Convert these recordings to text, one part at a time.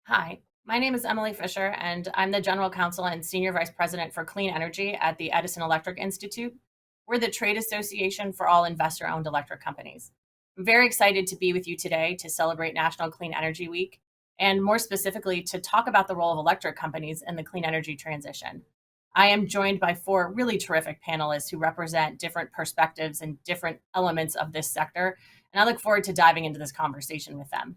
Hi, my name is Emily Fisher, and I'm the General Counsel and Senior Vice President for Clean Energy at the Edison Electric Institute. We're the trade association for all investor owned electric companies. I'm very excited to be with you today to celebrate National Clean Energy Week, and more specifically, to talk about the role of electric companies in the clean energy transition. I am joined by four really terrific panelists who represent different perspectives and different elements of this sector, and I look forward to diving into this conversation with them.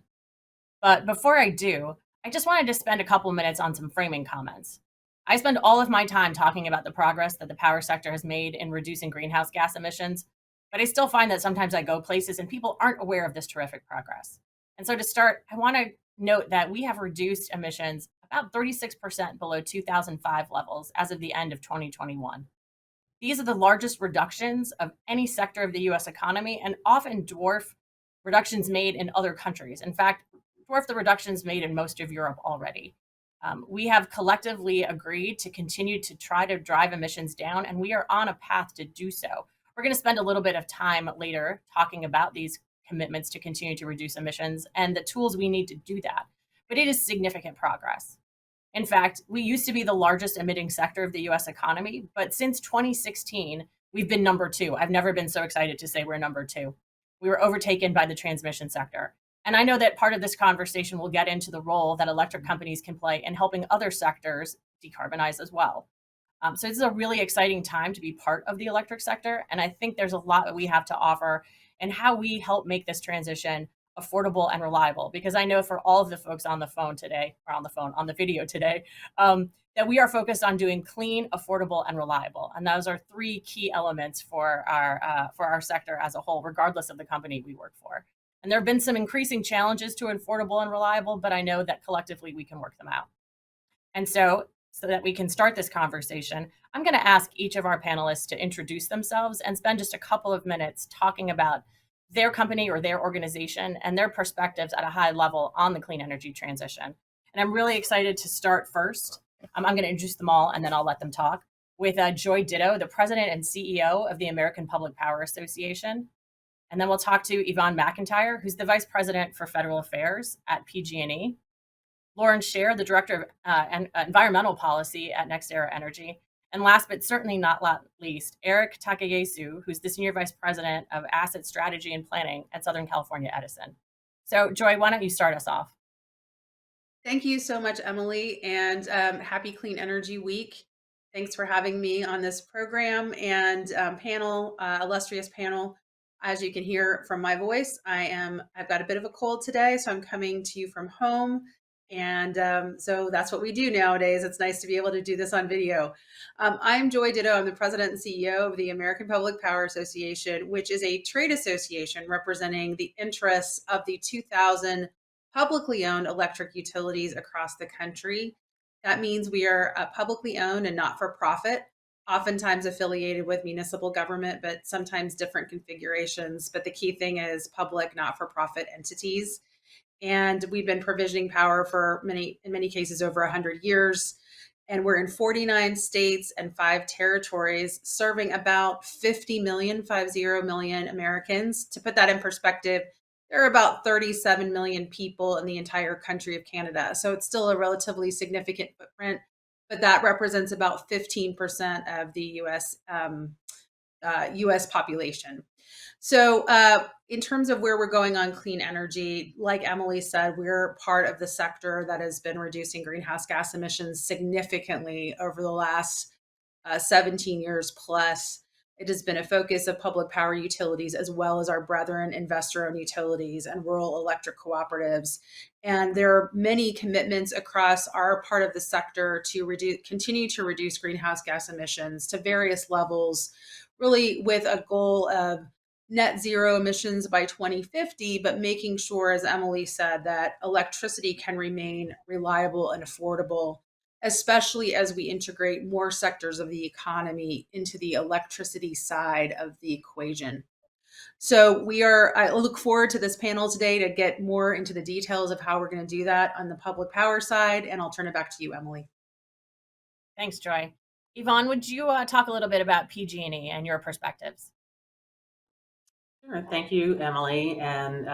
But before I do, I just wanted to spend a couple minutes on some framing comments. I spend all of my time talking about the progress that the power sector has made in reducing greenhouse gas emissions, but I still find that sometimes I go places and people aren't aware of this terrific progress. And so to start, I want to note that we have reduced emissions about 36% below 2005 levels as of the end of 2021. These are the largest reductions of any sector of the US economy and often dwarf reductions made in other countries. In fact, dwarf the reductions made in most of Europe already. We have collectively agreed to continue to try to drive emissions down, and we are on a path to do so. We're going to spend a little bit of time later talking about these commitments to continue to reduce emissions and the tools we need to do that. But it is significant progress. In fact, we used to be the largest emitting sector of the US economy, but since 2016, we've been number two. I've never been so excited to say we're number two. We were overtaken by the transmission sector. And I know that part of this conversation will get into the role that electric companies can play in helping other sectors decarbonize as well. So this is a really exciting time to be part of the electric sector. And I think there's a lot that we have to offer and how we help make this transition affordable and reliable. Because I know for all of the folks on the phone today, or on the video today, that we are focused on doing clean, affordable, and reliable. And those are three key elements for our sector as a whole, regardless of the company we work for. And there have been some increasing challenges to affordable and reliable, but I know that collectively we can work them out. And so that we can start this conversation, I'm going to ask each of our panelists to introduce themselves and spend just a couple of minutes talking about their company or their organization and their perspectives at a high level on the clean energy transition. And I'm really excited to start first. I'm going to introduce them all and then I'll let them talk with Joy Ditto, the president and CEO of the American Public Power Association. And then we'll talk to Yvonne McIntyre, who's the vice president for federal affairs at PG&E. Lauren Sher, the Director of Environmental Policy at NextEra Energy. And last but certainly not least, Eric Takayesu, who's the Senior Vice President of Asset Strategy and Planning at Southern California Edison. So, Joy, why don't you start us off? Thank you so much, Emily, and happy Clean Energy Week. Thanks for having me on this program and panel, illustrious panel. As you can hear from my voice, I've got a bit of a cold today, so I'm coming to you from home. And so that's what we do nowadays. It's nice to be able to do this on video. I'm Joy Ditto. I'm the president and CEO of the American Public Power Association, which is a trade association representing the interests of the 2,000 publicly owned electric utilities across the country. That means we are publicly owned and not for profit, oftentimes affiliated with municipal government, but sometimes different configurations. But the key thing is public, not for profit entities. And we've been provisioning power for in many cases, over 100 years. And we're in 49 states and 5 territories, serving about 50 million Americans. To put that in perspective, there are about 37 million people in the entire country of Canada. So it's still a relatively significant footprint, but that represents about 15% of the US population. So in terms of where we're going on clean energy, like Emily said, we're part of the sector that has been reducing greenhouse gas emissions significantly over the last 17 years plus. It has been a focus of public power utilities as well as our brethren investor-owned utilities and rural electric cooperatives. And there are many commitments across our part of the sector to continue to reduce greenhouse gas emissions to various levels, really with a goal of net zero emissions by 2050, but making sure, as Emily said, that electricity can remain reliable and affordable, especially as we integrate more sectors of the economy into the electricity side of the equation. So I look forward to this panel today to get more into the details of how we're going to do that on the public power side, and I'll turn it back to you, Emily. Thanks, Joy. Yvonne, would you talk a little bit about PG&E and your perspectives? Sure. Thank you, Emily, and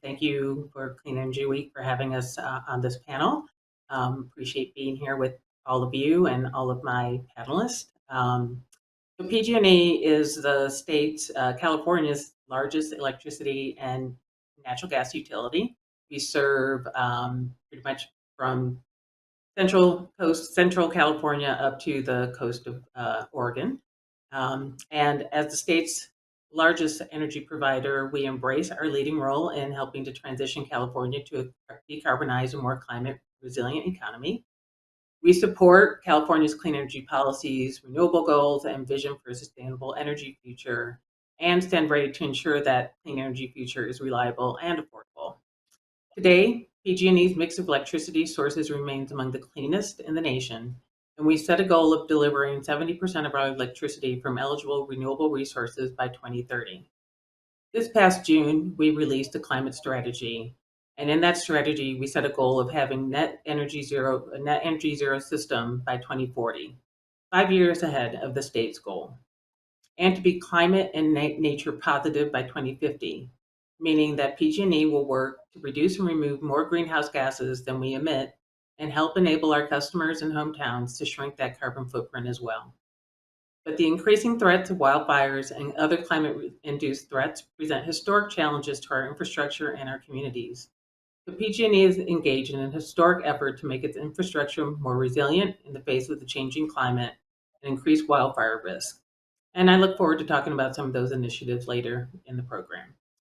thank you for Clean Energy Week for having us on this panel. Appreciate being here with all of you and all of my panelists. So PG&E is the state's, California's largest electricity and natural gas utility. We serve pretty much from Central California up to the coast of Oregon. And as the state's largest energy provider, we embrace our leading role in helping to transition California to a decarbonized and more climate resilient economy. We support California's clean energy policies, renewable goals, and vision for a sustainable energy future, and stand ready to ensure that clean energy future is reliable and affordable. Today, PG&E's mix of electricity sources remains among the cleanest in the nation, and we set a goal of delivering 70% of our electricity from eligible renewable resources by 2030. This past June, we released a climate strategy, and in that strategy, we set a goal of having a net energy zero system by 2040, 5 years ahead of the state's goal, and to be climate and nature positive by 2050, meaning that PG&E will work to reduce and remove more greenhouse gases than we emit and help enable our customers and hometowns to shrink that carbon footprint as well. But the increasing threats of wildfires and other climate-induced threats present historic challenges to our infrastructure and our communities. So PG&E is engaged in a historic effort to make its infrastructure more resilient in the face of the changing climate and increased wildfire risk. And I look forward to talking about some of those initiatives later in the program.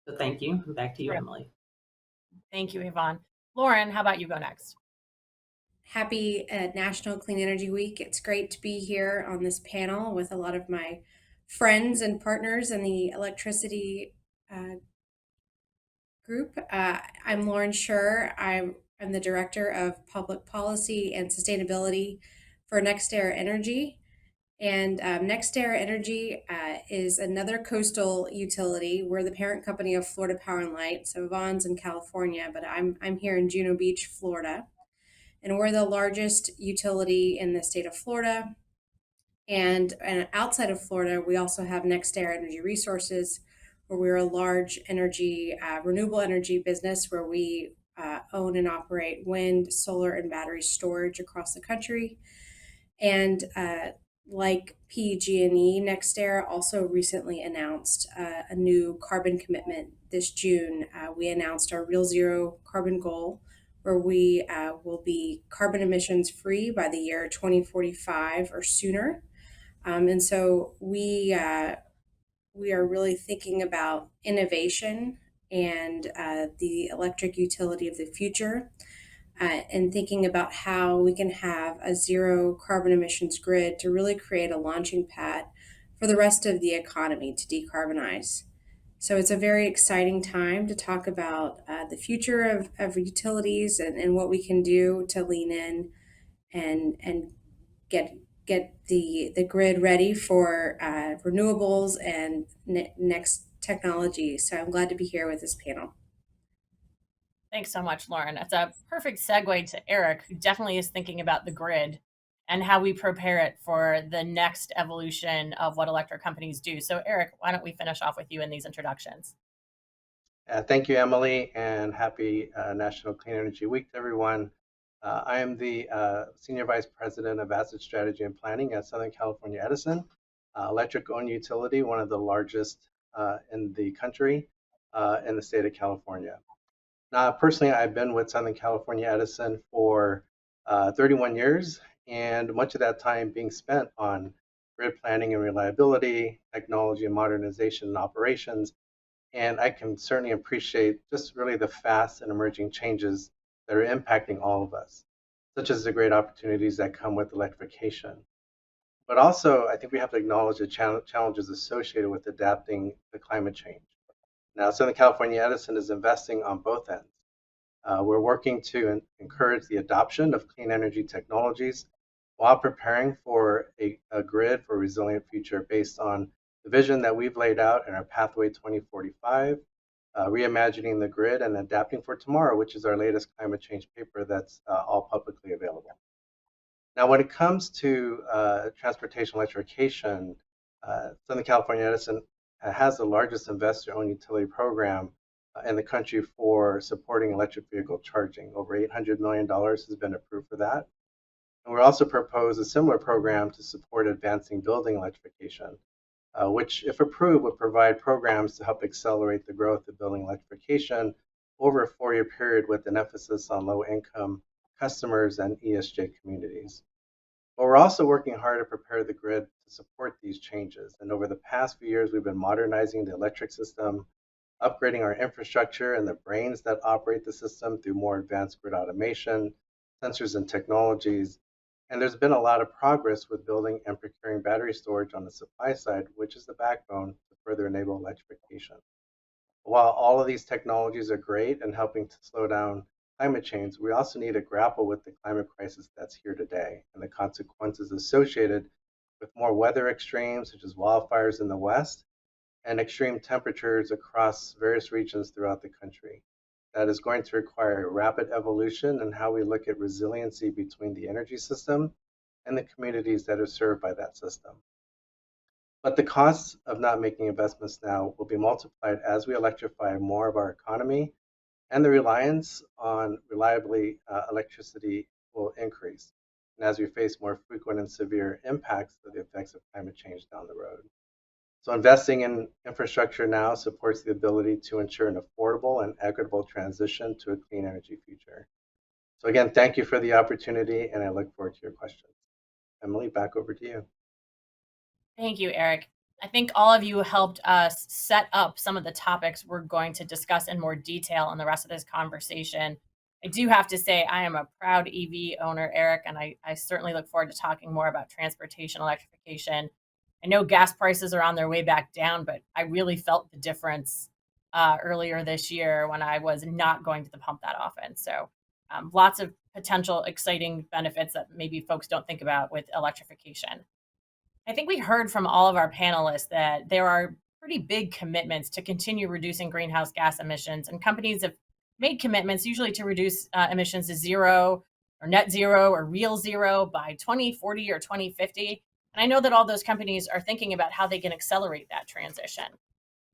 So thank you, and back to you, Emily. Thank you, Yvonne. Lauren, how about you go next? Happy National Clean Energy Week. It's great to be here on this panel with a lot of my friends and partners in the electricity group. I'm Lauren Sher. I'm the Director of Public Policy and Sustainability for NextEra Energy. And NextEra Energy is another coastal utility. We're the parent company of Florida Power and Light. So Yvonne's in California, but I'm here in Juno Beach, Florida. And we're the largest utility in the state of Florida. And outside of Florida, we also have NextEra Energy Resources, where we're a large energy, renewable energy business where we own and operate wind, solar, and battery storage across the country. And like PG&E, NextEra also recently announced a new carbon commitment this June. We announced our Real Zero carbon goal, where we will be carbon emissions free by the year 2045 or sooner. And so we are really thinking about innovation and the electric utility of the future, and thinking about how we can have a zero carbon emissions grid to really create a launching pad for the rest of the economy to decarbonize. So it's a very exciting time to talk about the future of utilities and what we can do to lean in and get the grid ready for renewables and next technology. So I'm glad to be here with this panel. Thanks so much, Lauren. That's a perfect segue to Eric, who definitely is thinking about the grid and how we prepare it for the next evolution of what electric companies do. So, Eric, why don't we finish off with you in these introductions? Thank you, Emily, and happy National Clean Energy Week to everyone. I am the Senior Vice President of Asset Strategy and Planning at Southern California Edison, electric-owned utility, one of the largest in the country, in the state of California. Now, personally, I've been with Southern California Edison for 31 years, and much of that time being spent on grid planning and reliability, technology and modernization and operations. And I can certainly appreciate just really the fast and emerging changes that are impacting all of us, such as the great opportunities that come with electrification. But also, I think we have to acknowledge the challenges associated with adapting to climate change. Now, Southern California Edison is investing on both ends. We're working to encourage the adoption of clean energy technologies while preparing for a grid for a resilient future based on the vision that we've laid out in our Pathway 2045, reimagining the grid and adapting for tomorrow, which is our latest climate change paper that's all publicly available. Now, when it comes to transportation electrification, Southern California Edison has the largest investor-owned utility program in the country for supporting electric vehicle charging. Over $800 million has been approved for that. And we also propose a similar program to support advancing building electrification, which, if approved, would provide programs to help accelerate the growth of building electrification over a 4-year period with an emphasis on low-income customers and ESG communities. But we're also working hard to prepare the grid to support these changes. And over the past few years, we've been modernizing the electric system, upgrading our infrastructure and the brains that operate the system through more advanced grid automation, sensors, and technologies. And there's been a lot of progress with building and procuring battery storage on the supply side, which is the backbone to further enable electrification. While all of these technologies are great in helping to slow down climate change, we also need to grapple with the climate crisis that's here today and the consequences associated with more weather extremes, such as wildfires in the West, and extreme temperatures across various regions throughout the country. That is going to require a rapid evolution in how we look at resiliency between the energy system and the communities that are served by that system. But the costs of not making investments now will be multiplied as we electrify more of our economy, and the reliance on reliably electricity will increase, and as we face more frequent and severe impacts of the effects of climate change down the road. So investing in infrastructure now supports the ability to ensure an affordable and equitable transition to a clean energy future. So again, thank you for the opportunity, and I look forward to your questions. Emily, back over to you. Thank you, Eric. I think all of you helped us set up some of the topics we're going to discuss in more detail in the rest of this conversation. I do have to say I am a proud EV owner, Eric, and I certainly look forward to talking more about transportation electrification. I know gas prices are on their way back down, but I really felt the difference earlier this year when I was not going to the pump that often. So lots of potential exciting benefits that maybe folks don't think about with electrification. I think we heard from all of our panelists that there are pretty big commitments to continue reducing greenhouse gas emissions, and companies have made commitments usually to reduce emissions to zero or net zero or real zero by 2040 or 2050. And I know that all those companies are thinking about how they can accelerate that transition.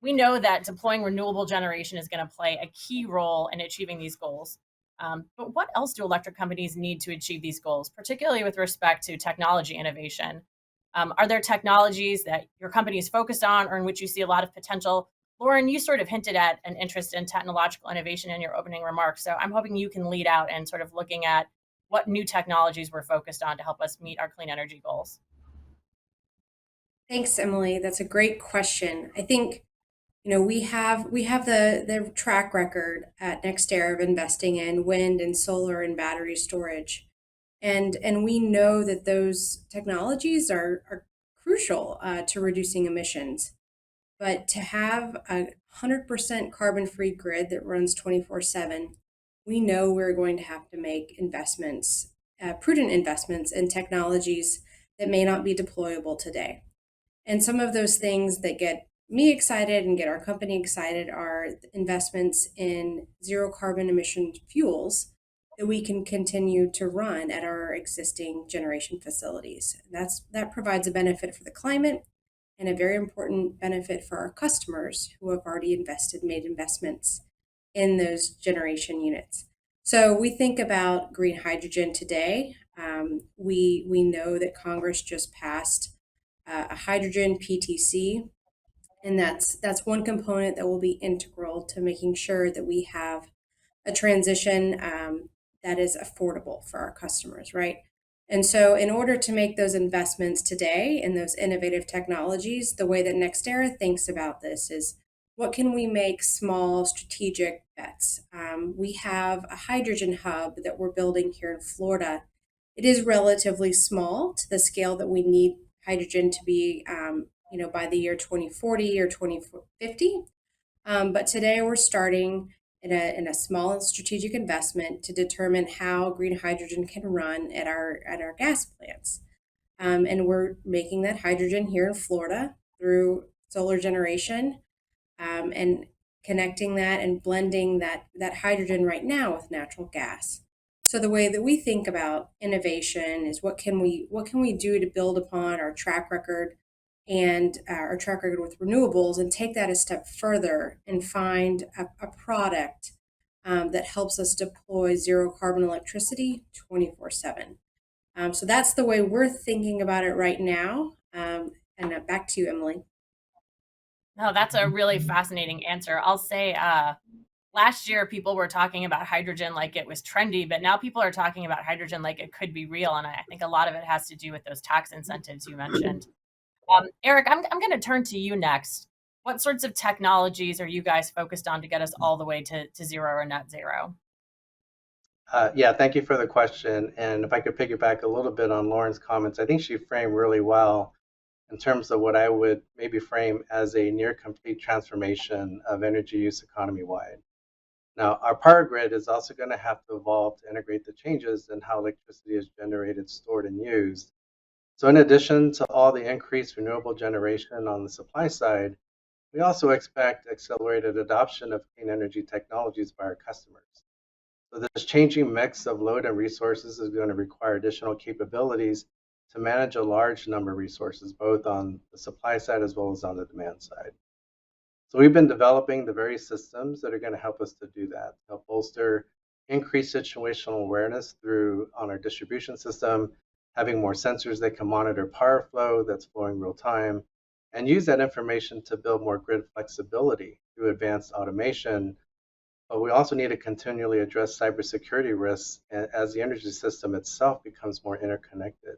We know that deploying renewable generation is going to play a key role in achieving these goals. But what else do electric companies need to achieve these goals, particularly with respect to technology innovation? Are there technologies that your company is focused on or in which you see a lot of potential? Lauren, you sort of hinted at an interest in technological innovation in your opening remarks. So I'm hoping you can lead out and sort of looking at what new technologies we're focused on to help us meet our clean energy goals. Thanks, Emily. That's a great question. I think we have the track record at NextEra of investing in wind and solar and battery storage, and we know that those technologies are crucial to reducing emissions. But to have a 100% carbon-free grid that runs 24/7, we know we're going to have to make investments, prudent investments in technologies that may not be deployable today. And some of those things that get me excited and get our company excited are investments in zero carbon emission fuels that we can continue to run at our existing generation facilities. That provides a benefit for the climate and a very important benefit for our customers who have already made investments in those generation units. So we think about green hydrogen today. We know that Congress just passed a hydrogen PTC, and that's one component that will be integral to making sure that we have a transition that is affordable for our customers, right? And so in order to make those investments today in those innovative technologies, the way that NextEra thinks about this is, what can we make small strategic bets? We have a hydrogen hub that we're building here in Florida. It is relatively small to the scale that we need hydrogen to be, by the year 2040 or 2050. But today we're starting in a small strategic investment to determine how green hydrogen can run at our gas plants. And we're making that hydrogen here in Florida through solar generation, and connecting that and blending that hydrogen right now with natural gas. So the way that we think about innovation is, what can we do to build upon our track record and our track record with renewables, and take that a step further and find a product that helps us deploy zero carbon electricity 24/7. So that's the way we're thinking about it right now. And back to you, Emily. No, that's a really fascinating answer. I'll say last year people were talking about hydrogen like it was trendy, but now people are talking about hydrogen like it could be real. And I think a lot of it has to do with those tax incentives you mentioned. Eric, I'm going to turn to you next. What sorts of technologies are you guys focused on to get us all the way to zero or net zero? Yeah, thank you for the question. And if I could piggyback a little bit on Lauren's comments, I think she framed really well in terms of what I would maybe frame as a near complete transformation of energy use economy wide. Now, our power grid is also going to have to evolve to integrate the changes in how electricity is generated, stored, and used. So, in addition to all the increased renewable generation on the supply side, we also expect accelerated adoption of clean energy technologies by our customers. So this changing mix of load and resources is going to require additional capabilities to manage a large number of resources, both on the supply side as well as on the demand side. So we've been developing the various systems that are going to help us to do that, help bolster increased situational awareness through on our distribution system, having more sensors that can monitor power flow that's flowing real time, and use that information to build more grid flexibility through advanced automation. But we also need to continually address cybersecurity risks as the energy system itself becomes more interconnected.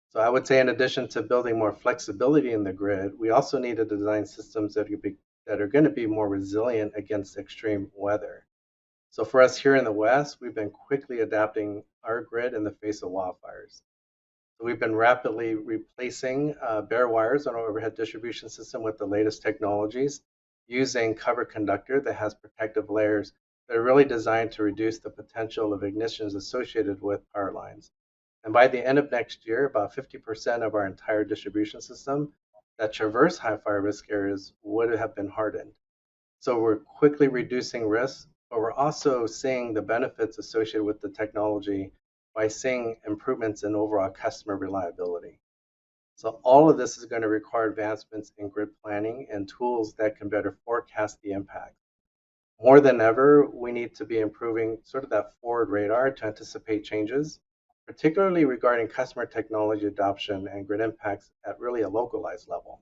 So I would say, in addition to building more flexibility in the grid, we also need to design systems that are going to be more resilient against extreme weather. So for us here in the West, we've been quickly adapting our grid in the face of wildfires. So we've been rapidly replacing bare wires on our overhead distribution system with the latest technologies, using cover conductor that has protective layers that are really designed to reduce the potential of ignitions associated with power lines. And by the end of next year, about 50% of our entire distribution system that traverse high fire risk areas would have been hardened. So we're quickly reducing risks, but we're also seeing the benefits associated with the technology by seeing improvements in overall customer reliability. So all of this is going to require advancements in grid planning and tools that can better forecast the impact. More than ever, we need to be improving sort of that forward radar to anticipate changes, particularly regarding customer technology adoption and grid impacts at really a localized level.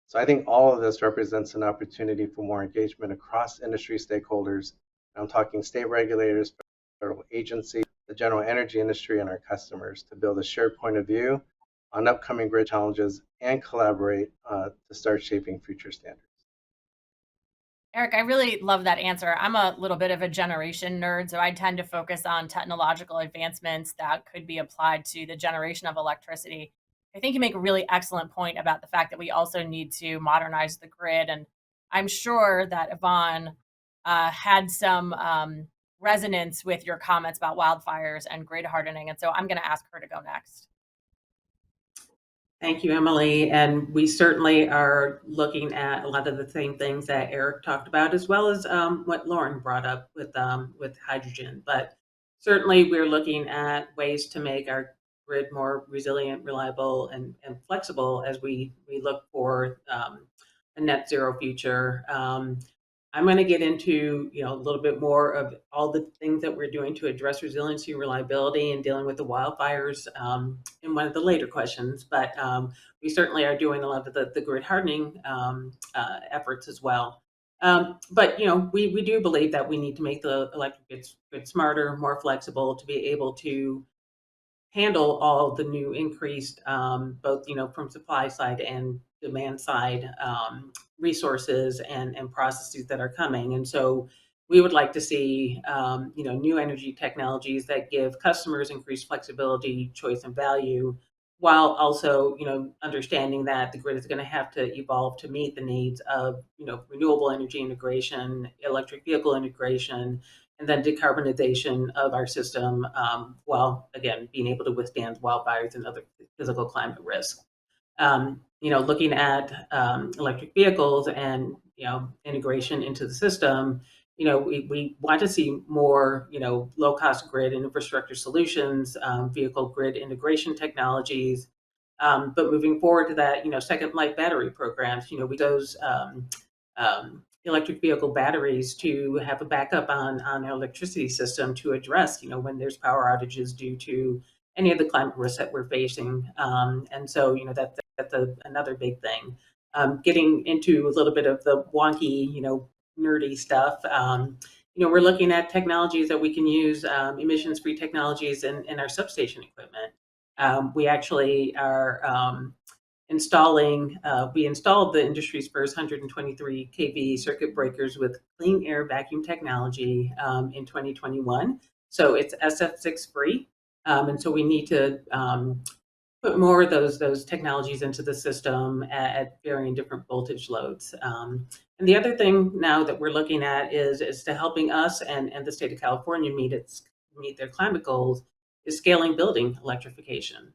So I think all of this represents an opportunity for more engagement across industry stakeholders. I'm talking state regulators, federal agencies, the general energy industry, and our customers to build a shared point of view on upcoming grid challenges and collaborate to start shaping future standards. Eric, I really love that answer. I'm a little bit of a generation nerd, so I tend to focus on technological advancements that could be applied to the generation of electricity. I think you make a really excellent point about the fact that we also need to modernize the grid. And I'm sure that Yvonne had some resonance with your comments about wildfires and grid hardening. And so I'm going to ask her to go next. Thank you, Emily. And we certainly are looking at a lot of the same things that Eric talked about, as well as what Lauren brought up with hydrogen. But certainly we're looking at ways to make our grid more resilient, reliable, and flexible as we look for a net zero future. I'm going to get into a little bit more of all the things that we're doing to address resiliency, reliability, and dealing with the wildfires in one of the later questions. But we certainly are doing a lot of the grid hardening efforts as well. But we do believe that we need to make the electric grid smarter, more flexible, to be able to handle all the new increased, both from supply side and demand side resources and processes that are coming. And so we would like to see new energy technologies that give customers increased flexibility, choice, and value, while also understanding that the grid is going to have to evolve to meet the needs of renewable energy integration, electric vehicle integration, and then decarbonization of our system, while again being able to withstand wildfires and other physical climate risks. Looking at electric vehicles and integration into the system, we want to see more low cost grid and infrastructure solutions, vehicle grid integration technologies, But moving forward to that, second life battery programs, we those electric vehicle batteries to have a backup on the electricity system to address, when there's power outages due to any of the climate risks that we're facing. And so, that's another big thing. Getting into a little bit of the wonky, nerdy stuff. We're looking at technologies that we can use, emissions-free technologies in our substation equipment. We actually are we installed the industry's first 123 kV circuit breakers with clean air vacuum technology in 2021. So it's SF6 free. And so we need to put more of those technologies into the system at varying different voltage loads. And the other thing now that we're looking at is to helping us and the state of California meet their climate goals is scaling building electrification.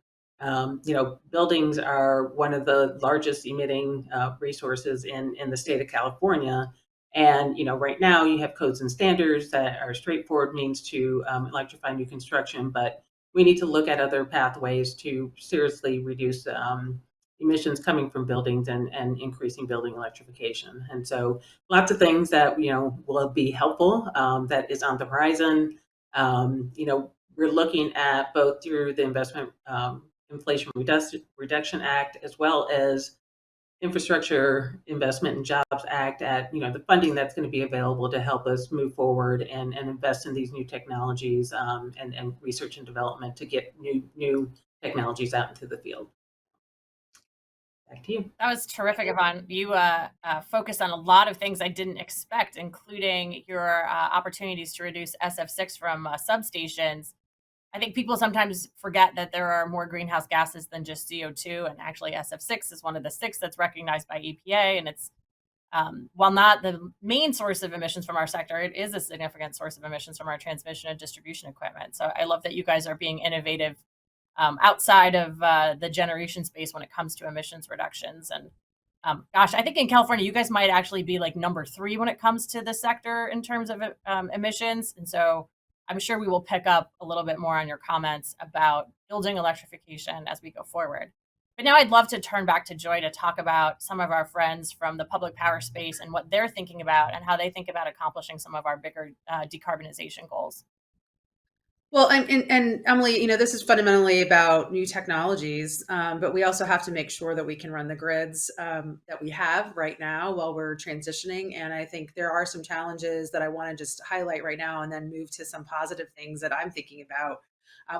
Buildings are one of the largest emitting resources in the state of California. And, right now you have codes and standards that are straightforward means to electrify new construction, but we need to look at other pathways to seriously reduce emissions coming from buildings and increasing building electrification. And so lots of things that, will be helpful that is on the horizon. We're looking at both through the investment Inflation Reduction Act, as well as Infrastructure Investment and Jobs Act at the funding that's going to be available to help us move forward and invest in these new technologies and research and development to get new technologies out into the field. Back to you. That was terrific, Yvonne. You focused on a lot of things I didn't expect, including your opportunities to reduce SF6 from substations. I think people sometimes forget that there are more greenhouse gases than just CO2, and actually SF6 is one of the 6 that's recognized by EPA, and it's while not the main source of emissions from our sector, it is a significant source of emissions from our transmission and distribution equipment. So I love that you guys are being innovative outside of the generation space when it comes to emissions reductions. And gosh, I think in California, you guys might actually be like number 3 when it comes to the sector in terms of emissions. And so I'm sure we will pick up a little bit more on your comments about building electrification as we go forward. But now I'd love to turn back to Joy to talk about some of our friends from the public power space and what they're thinking about and how they think about accomplishing some of our bigger decarbonization goals. Well, and Emily, this is fundamentally about new technologies, but we also have to make sure that we can run the grids that we have right now while we're transitioning. And I think there are some challenges that I want to just highlight right now and then move to some positive things that I'm thinking about.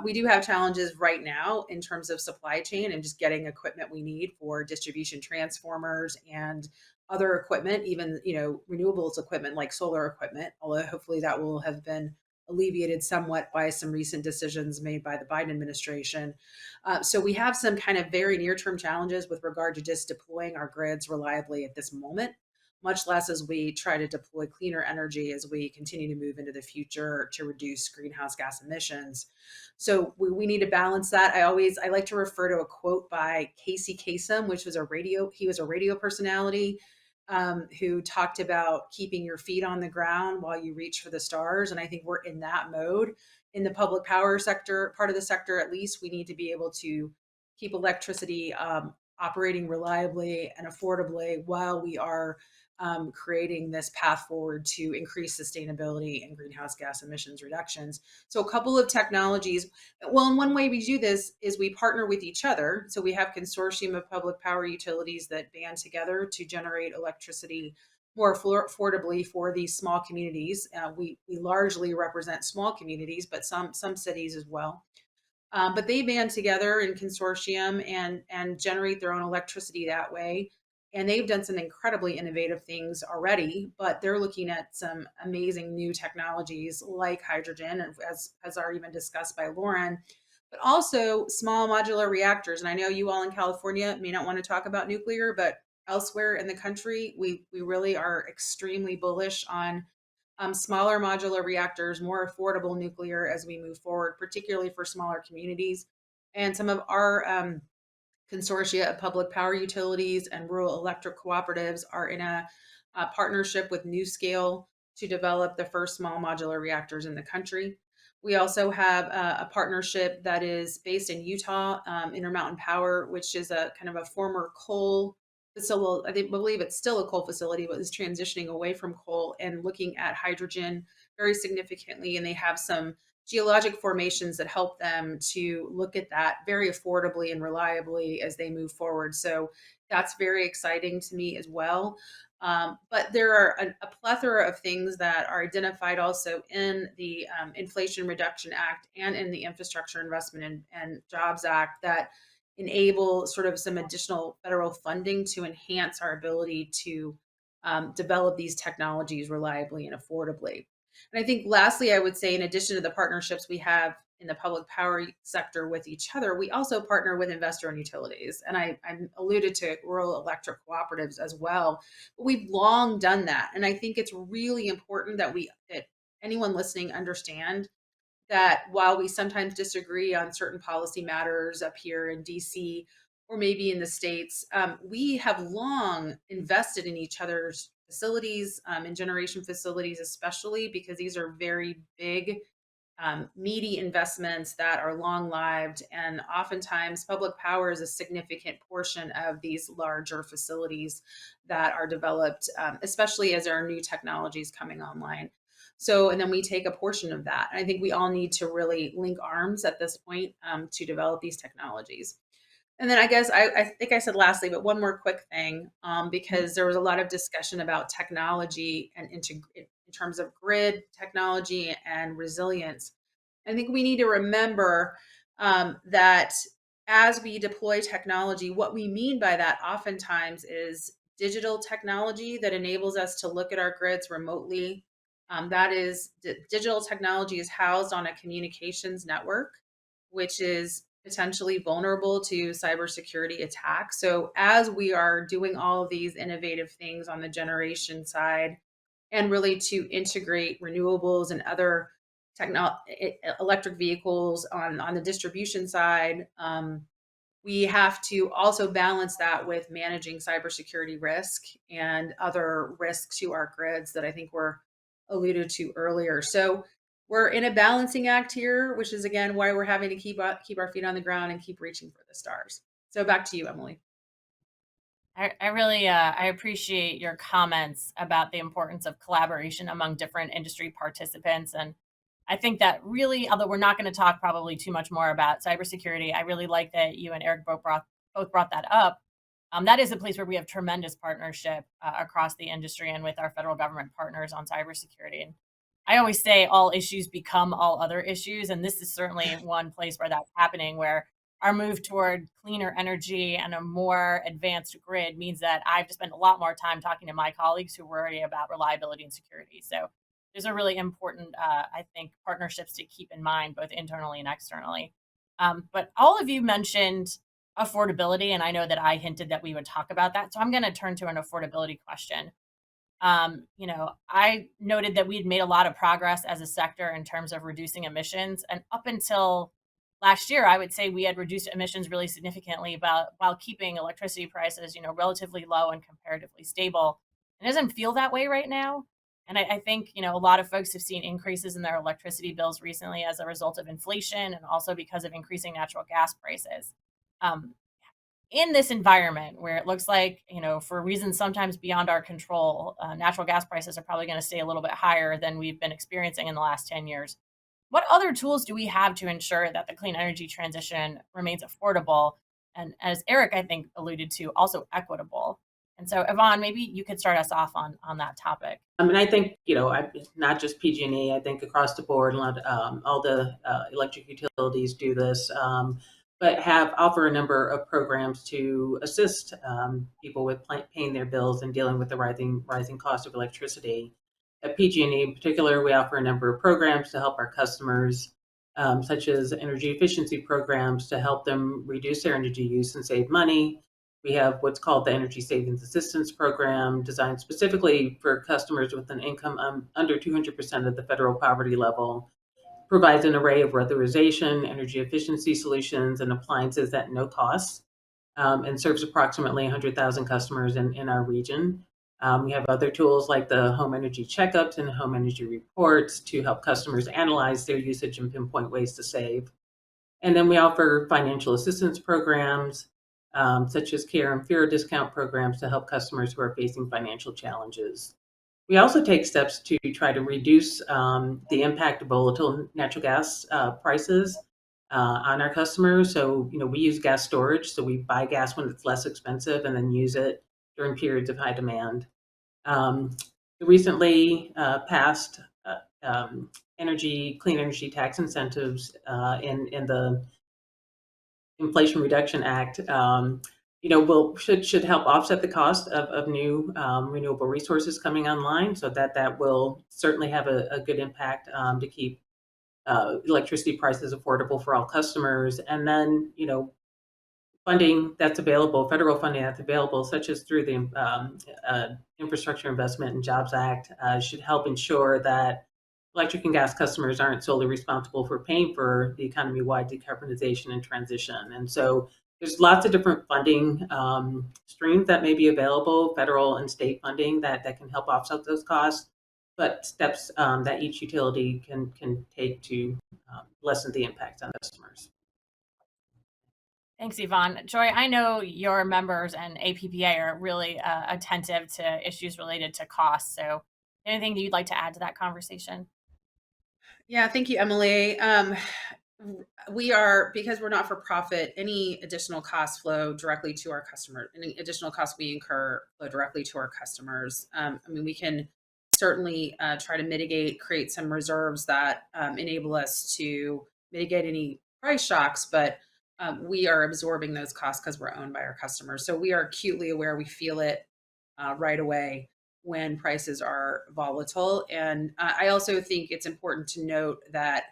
We do have challenges right now in terms of supply chain and just getting equipment we need for distribution transformers and other equipment, even, renewables equipment like solar equipment, although hopefully that will have been alleviated somewhat by some recent decisions made by the Biden administration. So we have some kind of very near-term challenges with regard to just deploying our grids reliably at this moment, much less as we try to deploy cleaner energy as we continue to move into the future to reduce greenhouse gas emissions. So we need to balance that. I like to refer to a quote by Casey Kasem, he was a radio personality who talked about keeping your feet on the ground while you reach for the stars. And I think we're in that mode in the public power sector, part of the sector at least. We need to be able to keep electricity operating reliably and affordably while we are creating this path forward to increase sustainability and greenhouse gas emissions reductions. So a couple of technologies. Well, in one way we do this is we partner with each other. So we have consortium of public power utilities that band together to generate electricity more affordably for these small communities. We largely represent small communities, but some cities as well. But they band together in consortium and generate their own electricity that way. And they've done some incredibly innovative things already, but they're looking at some amazing new technologies like hydrogen, as already been discussed by Lauren, but also small modular reactors. And I know you all in California may not want to talk about nuclear, but elsewhere in the country, we really are extremely bullish on smaller modular reactors, more affordable nuclear as we move forward, particularly for smaller communities. And some of our consortia of public power utilities and rural electric cooperatives are in a partnership with NuScale to develop the first small modular reactors in the country. We also have a partnership that is based in Utah, Intermountain Power, which is a kind of a former coal facility. I believe it's still a coal facility, but is transitioning away from coal and looking at hydrogen very significantly. And they have some geologic formations that help them to look at that very affordably and reliably as they move forward. So that's very exciting to me as well. But there are a plethora of things that are identified also in the Inflation Reduction Act and in the Infrastructure Investment and Jobs Act that enable sort of some additional federal funding to enhance our ability to develop these technologies reliably and affordably. And I think lastly, I would say in addition to the partnerships we have in the public power sector with each other, we also partner with investor-owned utilities. And I alluded to rural electric cooperatives as well. But we've long done that. And I think it's really important that that anyone listening understand that while we sometimes disagree on certain policy matters up here in DC or maybe in the States, we have long invested in each other's facilities, in generation facilities, especially because these are very big, meaty investments that are long lived. And oftentimes, public power is a significant portion of these larger facilities that are developed, especially as there are new technologies coming online. So, and then we take a portion of that. And I think we all need to really link arms at this point to develop these technologies. And then I guess I think I said lastly, but one more quick thing, because there was a lot of discussion about technology and in terms of grid technology and resilience. I think we need to remember that as we deploy technology, what we mean by that oftentimes is digital technology that enables us to look at our grids remotely. That is, digital technology is housed on a communications network, which is potentially vulnerable to cybersecurity attacks. So, as we are doing all of these innovative things on the generation side, and really to integrate renewables and other electric vehicles on the distribution side, we have to also balance that with managing cybersecurity risk and other risks to our grids that I think were alluded to earlier. So we're in a balancing act here, which is again why we're having to keep our feet on the ground and keep reaching for the stars. So back to you, Emily. I really I appreciate your comments about the importance of collaboration among different industry participants. And I think that really, although we're not going to talk probably too much more about cybersecurity, I really like that you and Eric both brought that up. That is a place where we have tremendous partnership across the industry and with our federal government partners on cybersecurity. And I always say all issues become all other issues, and this is certainly one place where that's happening, where our move toward cleaner energy and a more advanced grid means that I've just spent a lot more time talking to my colleagues who worry about reliability and security. So these are really important, I think, partnerships to keep in mind, both internally and externally. But all of you mentioned affordability, and I know that I hinted that we would talk about that. So I'm going to turn to an affordability question. I noted that we'd made a lot of progress as a sector in terms of reducing emissions. And up until last year, I would say we had reduced emissions really significantly while keeping electricity prices, relatively low and comparatively stable. It doesn't feel that way right now. And I think, a lot of folks have seen increases in their electricity bills recently as a result of inflation and also because of increasing natural gas prices. In this environment where it looks like, for reasons sometimes beyond our control, natural gas prices are probably going to stay a little bit higher than we've been experiencing in the last 10 years. What other tools do we have to ensure that the clean energy transition remains affordable and, as Eric, I think, alluded to, also equitable? And so, Yvonne, maybe you could start us off on that topic. I think, not just PG&E, I think across the board, all the electric utilities do this, but offer a number of programs to assist people with paying their bills and dealing with the rising cost of electricity. At PG&E in particular, we offer a number of programs to help our customers, such as energy efficiency programs to help them reduce their energy use and save money. We have what's called the Energy Savings Assistance Program, designed specifically for customers with an income under 200% of the federal poverty level. Provides an array of weatherization, energy efficiency solutions, and appliances at no cost, and serves approximately 100,000 customers in our region. We have other tools like the home energy checkups and home energy reports to help customers analyze their usage and pinpoint ways to save. And then we offer financial assistance programs, such as care and fear discount programs to help customers who are facing financial challenges. We also take steps to try to reduce the impact of volatile natural gas prices on our customers. So, we use gas storage. So we buy gas when it's less expensive and then use it during periods of high demand. The recently passed clean energy tax incentives in the Inflation Reduction Act, should help offset the cost of new renewable resources coming online. So that will certainly have a good impact to keep electricity prices affordable for all customers. And then, funding that's available, federal funding that's available, such as through the Infrastructure Investment and Jobs Act, should help ensure that electric and gas customers aren't solely responsible for paying for the economy-wide decarbonization and transition. And so there's lots of different funding streams that may be available, federal and state funding that can help offset those costs, but steps that each utility can take to lessen the impact on customers. Thanks, Yvonne. Joy, I know your members and APPA are really attentive to issues related to costs. So anything that you'd like to add to that conversation? Yeah, thank you, Emily. We are, because we're not for profit, any additional costs flow directly to our customers. Any additional costs we incur flow directly to our customers. We can certainly try to mitigate, create some reserves that enable us to mitigate any price shocks, but we are absorbing those costs because we're owned by our customers. So we are acutely aware, we feel it right away when prices are volatile. And I also think it's important to note that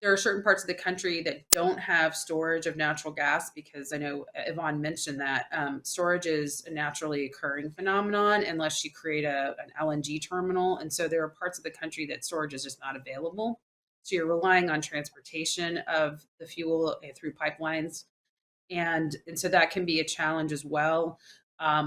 there are certain parts of the country that don't have storage of natural gas, because I know Yvonne mentioned that storage is a naturally occurring phenomenon unless you create an LNG terminal. And so there are parts of the country that storage is just not available. So you're relying on transportation of the fuel through pipelines. And so that can be a challenge as well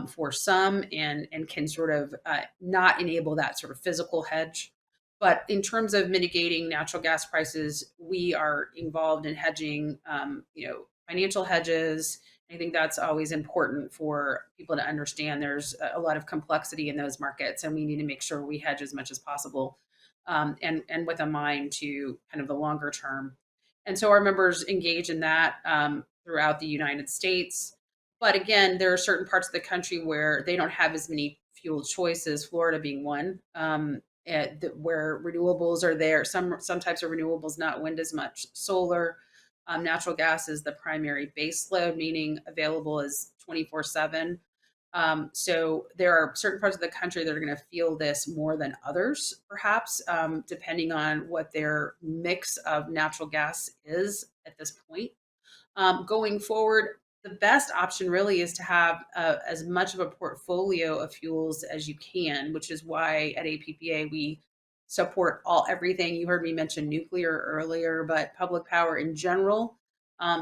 for some, and can sort of not enable that sort of physical hedge. But in terms of mitigating natural gas prices, we are involved in hedging, financial hedges. I think that's always important for people to understand. There's a lot of complexity in those markets, and we need to make sure we hedge as much as possible, and with a mind to kind of the longer term. And so our members engage in that throughout the United States. But again, there are certain parts of the country where they don't have as many fuel choices, Florida being one, where renewables are there. Some types of renewables, not wind as much, solar. Natural gas is the primary base load, meaning available is 24/7. So there are certain parts of the country that are going to feel this more than others, perhaps, depending on what their mix of natural gas is at this point. Going forward, the best option really is to have as much of a portfolio of fuels as you can, which is why at APPA we support everything. You heard me mention nuclear earlier, but public power in general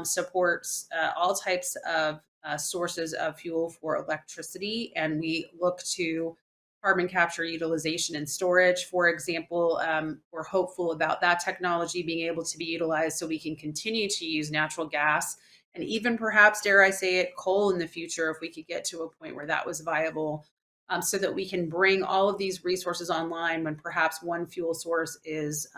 supports all types of sources of fuel for electricity, and we look to carbon capture, utilization, and storage. For example, we're hopeful about that technology being able to be utilized so we can continue to use natural gas, and even perhaps, dare I say it, coal in the future, if we could get to a point where that was viable, so that we can bring all of these resources online when perhaps one fuel source is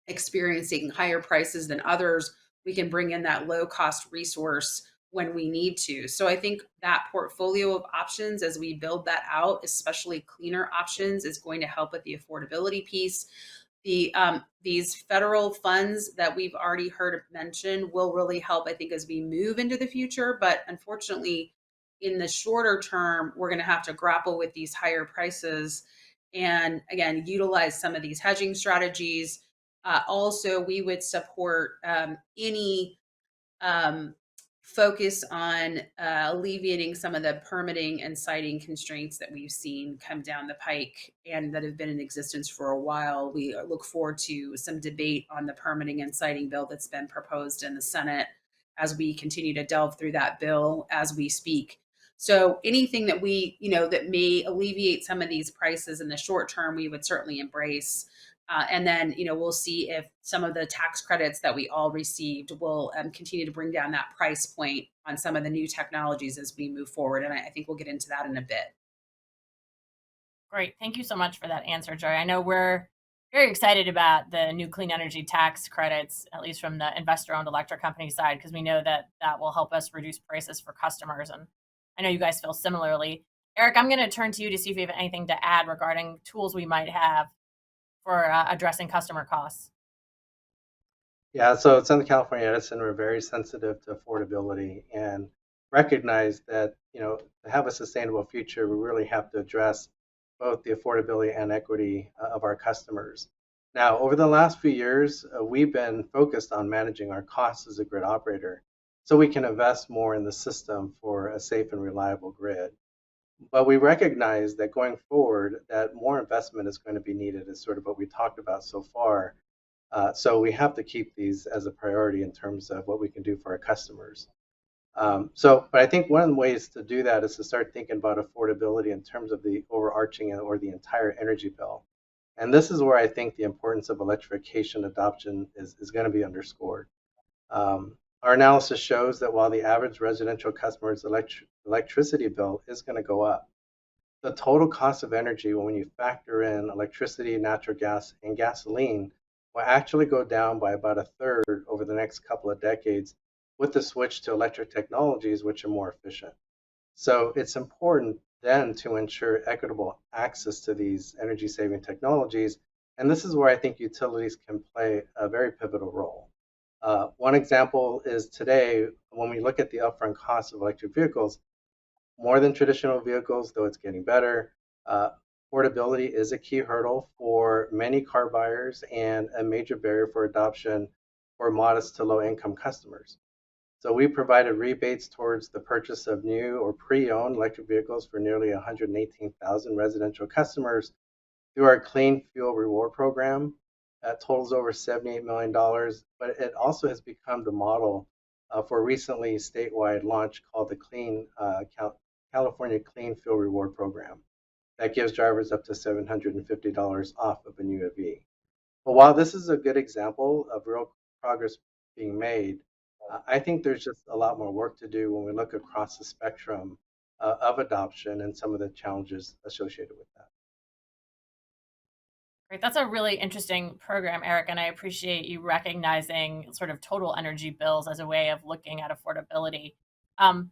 experiencing higher prices than others. We can bring in that low cost resource when we need to. So I think that portfolio of options, as we build that out, especially cleaner options, is going to help with the affordability piece. These federal funds that we've already heard mentioned will really help, I think, as we move into the future. But unfortunately, in the shorter term, we're going to have to grapple with these higher prices and, again, utilize some of these hedging strategies. Also, we would support any focus on alleviating some of the permitting and siting constraints that we've seen come down the pike and that have been in existence for a while. We look forward to some debate on the permitting and siting bill that's been proposed in the Senate as we continue to delve through that bill as we speak. So anything that we, that may alleviate some of these prices in the short term, we would certainly embrace. And then, we'll see if some of the tax credits that we all received will continue to bring down that price point on some of the new technologies as we move forward. And I think we'll get into that in a bit. Great. Thank you so much for that answer, Joy. I know we're very excited about the new clean energy tax credits, at least from the investor-owned electric company side, because we know that that will help us reduce prices for customers. And I know you guys feel similarly. Eric, I'm going to turn to you to see if you have anything to add regarding tools we might have for addressing customer costs. Yeah, so at Southern California Edison, we're very sensitive to affordability and recognize that, to have a sustainable future, we really have to address both the affordability and equity of our customers. Now, over the last few years, we've been focused on managing our costs as a grid operator so we can invest more in the system for a safe and reliable grid. But we recognize that going forward, that more investment is going to be needed, is sort of what we talked about so far. So we have to keep these as a priority in terms of what we can do for our customers. But I think one of the ways to do that is to start thinking about affordability in terms of the overarching or the entire energy bill. And this is where I think the importance of electrification adoption is going to be underscored. Our analysis shows that while the average residential customer's electricity bill is going to go up, the total cost of energy, when you factor in electricity, natural gas, and gasoline, will actually go down by about a third over the next couple of decades with the switch to electric technologies, which are more efficient. So it's important then to ensure equitable access to these energy-saving technologies, and this is where I think utilities can play a very pivotal role. One example is today, when we look at the upfront cost of electric vehicles, more than traditional vehicles, though it's getting better, affordability is a key hurdle for many car buyers and a major barrier for adoption for modest to low income customers. So we provided rebates towards the purchase of new or pre-owned electric vehicles for nearly 118,000 residential customers through our Clean Fuel Reward Program. That totals over $78 million, but it also has become the model for a recently statewide launch called the California Clean Fuel Reward Program. That gives drivers up to $750 off of a new EV. But while this is a good example of real progress being made, I think there's just a lot more work to do when we look across the spectrum of adoption and some of the challenges associated with that. Great. That's a really interesting program, Eric, and I appreciate you recognizing sort of total energy bills as a way of looking at affordability.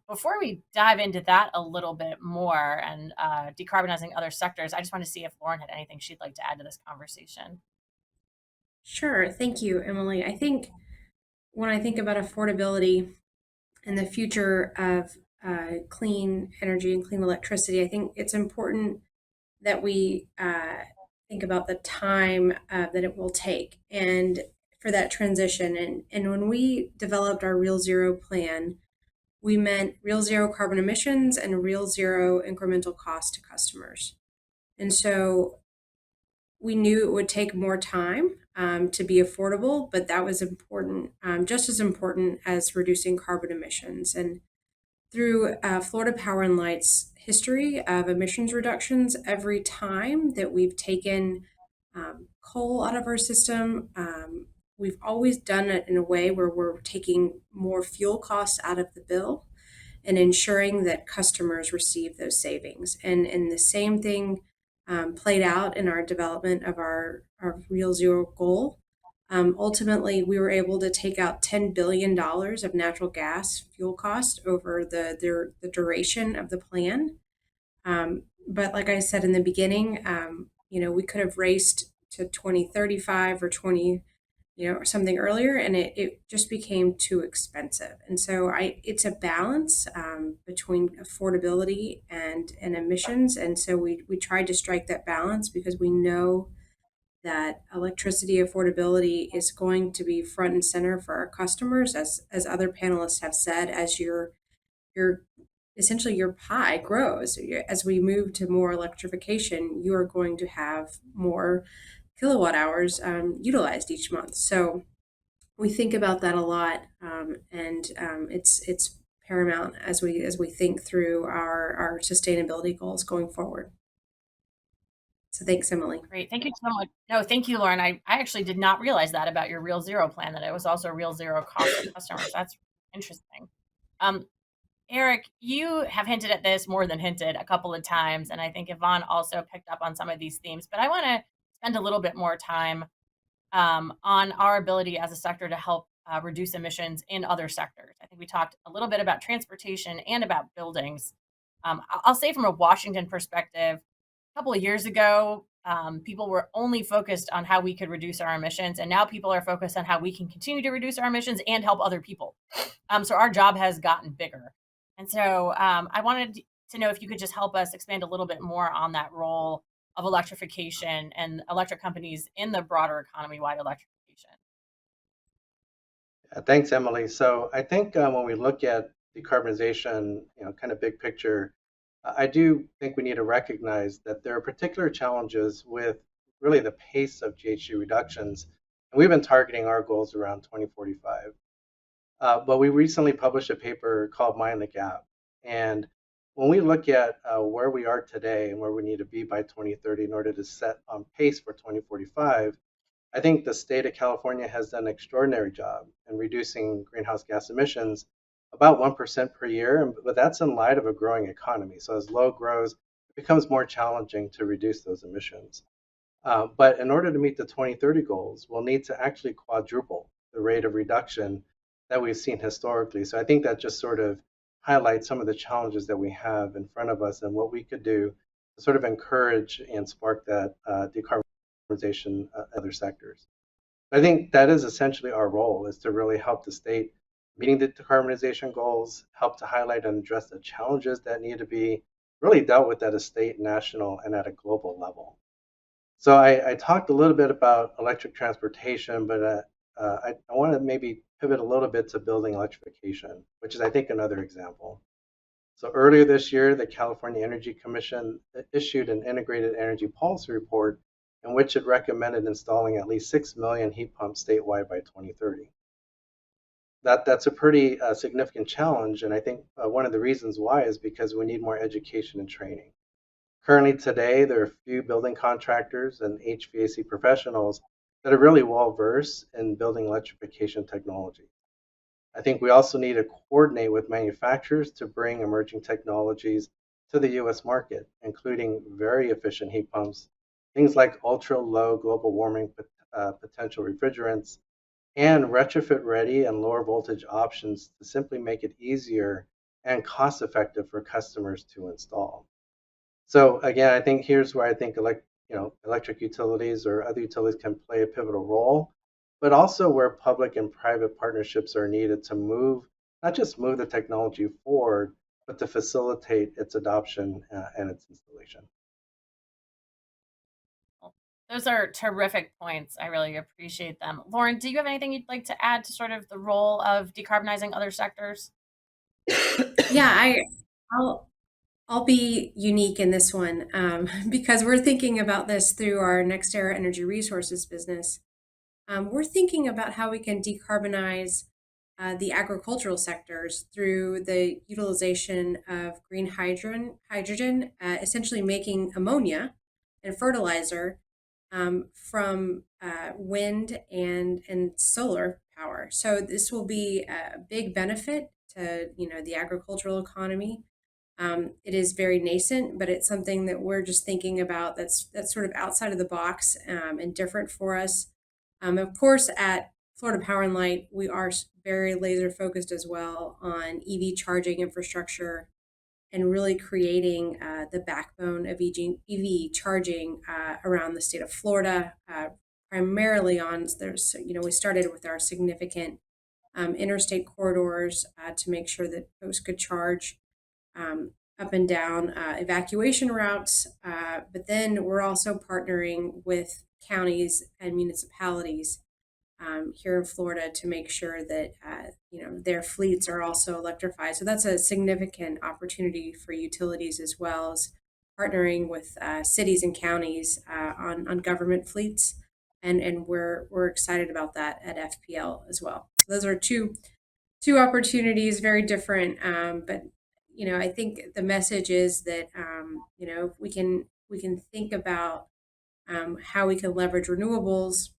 Before we dive into that a little bit more and decarbonizing other sectors, I just want to see if Lauren had anything she'd like to add to this conversation. Sure. Thank you, Emily. I think when I think about affordability and the future of clean energy and clean electricity, I think it's important that we think about the time that it will take and for that transition. And when we developed our Real Zero plan, we meant real zero carbon emissions and real zero incremental cost to customers. And so we knew it would take more time to be affordable, but that was important, just as important as reducing carbon emissions. And through Florida Power and Light's history of emissions reductions, every time that we've taken coal out of our system, we've always done it in a way where we're taking more fuel costs out of the bill and ensuring that customers receive those savings. And the same thing played out in our development of our Real Zero goal. Ultimately, we were able to take out $10 billion of natural gas fuel cost over the duration of the plan. But like I said in the beginning, we could have raced to 2035 or or something earlier, and it just became too expensive. And so it's a balance between affordability and emissions. And so we tried to strike that balance because we know that electricity affordability is going to be front and center for our customers, as other panelists have said, as your essentially your pie grows. As we move to more electrification, you are going to have more kilowatt hours utilized each month. So we think about that a lot, and it's paramount as we think through our sustainability goals going forward. So thanks, Emily. Great. Thank you so much. No, thank you, Lauren. I actually did not realize that about your Real Zero plan, that it was also Real Zero cost to customers. That's interesting. Eric, you have hinted at this, more than hinted, a couple of times, and I think Yvonne also picked up on some of these themes, but I want to spend a little bit more time on our ability as a sector to help reduce emissions in other sectors. I think we talked a little bit about transportation and about buildings. I'll say from a Washington perspective, a couple of years ago, people were only focused on how we could reduce our emissions, and now people are focused on how we can continue to reduce our emissions and help other people. So our job has gotten bigger. And so I wanted to know if you could just help us expand a little bit more on that role of electrification and electric companies in the broader economy-wide electrification. Thanks, Emily. So I think when we look at decarbonization, kind of big picture, I do think we need to recognize that there are particular challenges with really the pace of GHG reductions. And we've been targeting our goals around 2045. But we recently published a paper called Mind the Gap. And when we look at where we are today and where we need to be by 2030 in order to set on pace for 2045, I think the state of California has done an extraordinary job in reducing greenhouse gas emissions about 1% per year, but that's in light of a growing economy. So as load grows, it becomes more challenging to reduce those emissions. But in order to meet the 2030 goals, we'll need to actually quadruple the rate of reduction that we've seen historically. So I think that just sort of highlights some of the challenges that we have in front of us and what we could do to sort of encourage and spark that decarbonization in other sectors. I think that is essentially our role, is to really help the state meeting the decarbonization goals, help to highlight and address the challenges that need to be really dealt with at a state, national, and at a global level. So I talked a little bit about electric transportation, but I want to maybe pivot a little bit to building electrification, which is, I think, another example. So earlier this year, the California Energy Commission issued an integrated energy policy report in which it recommended installing at least 6 million heat pumps statewide by 2030. That's a pretty significant challenge, and I think one of the reasons why is because we need more education and training. Currently today, there are few building contractors and HVAC professionals that are really well versed in building electrification technology. I think we also need to coordinate with manufacturers to bring emerging technologies to the US market, including very efficient heat pumps, things like ultra-low global warming potential refrigerants, and retrofit-ready and lower voltage options to simply make it easier and cost-effective for customers to install. So again, I think here's where I think electric utilities or other utilities can play a pivotal role, but also where public and private partnerships are needed to not just move the technology forward, but to facilitate its adoption and its installation. Those are terrific points. I really appreciate them. Lauren, do you have anything you'd like to add to sort of the role of decarbonizing other sectors? Yeah, I'll be unique in this one because we're thinking about this through our NextEra Energy Resources business. We're thinking about how we can decarbonize the agricultural sectors through the utilization of green hydrogen, essentially making ammonia and fertilizer from wind and solar power. So this will be a big benefit to the agricultural economy. It is very nascent, but it's something that we're just thinking about that's sort of outside of the box and different for us. Of course, at Florida Power and Light, we are very laser focused as well on EV charging infrastructure and really creating the backbone of EV charging around the state of Florida, primarily we started with our significant interstate corridors to make sure that folks could charge up and down evacuation routes. But then we're also partnering with counties and municipalities here in Florida to make sure that their fleets are also electrified. So that's a significant opportunity for utilities, as well as partnering with cities and counties on government fleets, and we're excited about that at FPL as well. So those are two two opportunities, very different. But I think the message is that if we can think about how we can leverage renewables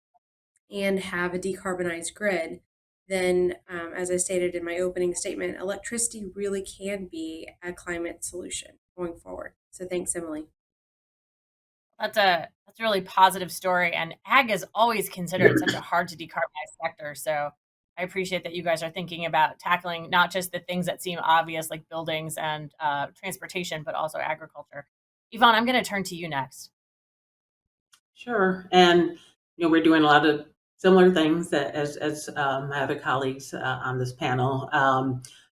and have a decarbonized grid, then, as I stated in my opening statement, electricity really can be a climate solution going forward. So thanks, Emily. That's a really positive story, and ag is always considered such a hard to decarbonize sector. So I appreciate that you guys are thinking about tackling not just the things that seem obvious like buildings and transportation, but also agriculture. Yvonne, I'm going to turn to you next. Sure. And, we're doing a lot of similar things as my other colleagues on this panel.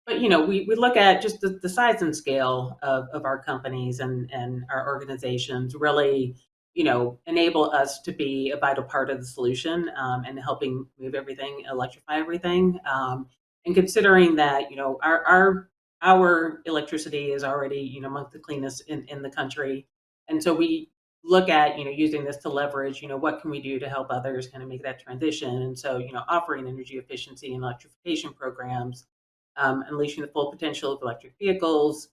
But, we look at just the size and scale of our companies and our organizations really, enable us to be a vital part of the solution and helping move everything, electrify everything. And considering that, our electricity is already, among the cleanest in the country. And so we look at using this to leverage what can we do to help others kind of make that transition, and so offering energy efficiency and electrification programs, unleashing the full potential of electric vehicles.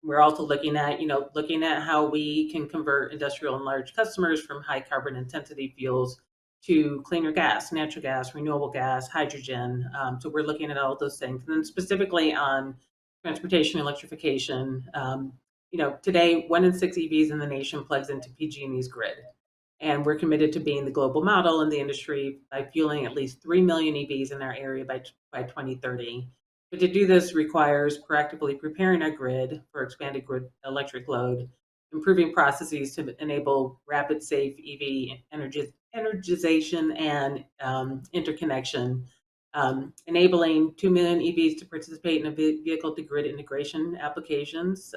We're also looking at how we can convert industrial and large customers from high carbon intensity fuels to cleaner gas, natural gas, renewable gas, hydrogen. So we're looking at all those things, and then specifically on transportation electrification. Today 1 in 6 EVs in the nation plugs into PG&E's grid, and we're committed to being the global model in the industry by fueling at least 3 million EVs in our area by 2030. But to do this requires proactively preparing our grid for expanded grid electric load, improving processes to enable rapid, safe EV energization and interconnection, enabling 2 million EVs to participate in a vehicle-to-grid integration applications,